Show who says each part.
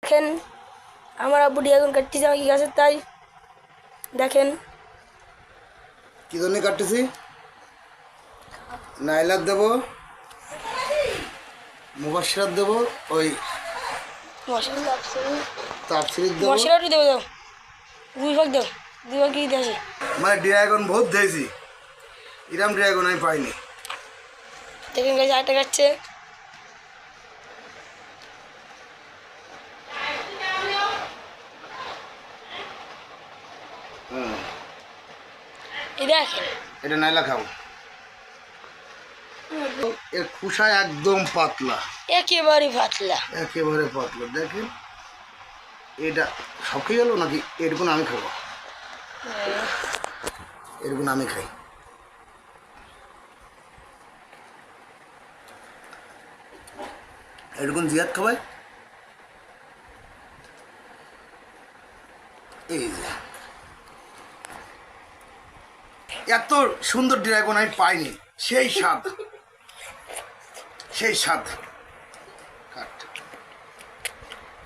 Speaker 1: দেখেন আমার আব্বু ড্রাগন কাটতেছে আমাকে গাছের তাই দেখেন
Speaker 2: কি জন্য কাটতেছি নাইলার দেবো মুবাশিরাত দেবো ওই তাপসিরিত দেবো
Speaker 1: মশলাটি দেবো দাও 2 ভাগ দাও 2 ভাগ কি দিয়েছে
Speaker 2: মানে ড্রাগন বহুত দিয়েছি এরম ড্রাগন আমি পাইনি
Speaker 1: দেখেন গাছ আটটা কাটছে এই দেখেন
Speaker 2: এটা নাইলা খাও এর খোসা একদম পাতলা
Speaker 1: একেবারে পাতলা
Speaker 2: একেবারে পাতলা দেখেন এটা সব খেয়ে গেল নাকি এরকম আমি খাবো এরকম আমি খাই এরকম জিয়াদ খাবাই এই যে এত সুন্দর ড্রাগন আমি পাইনি সেই স্বাদ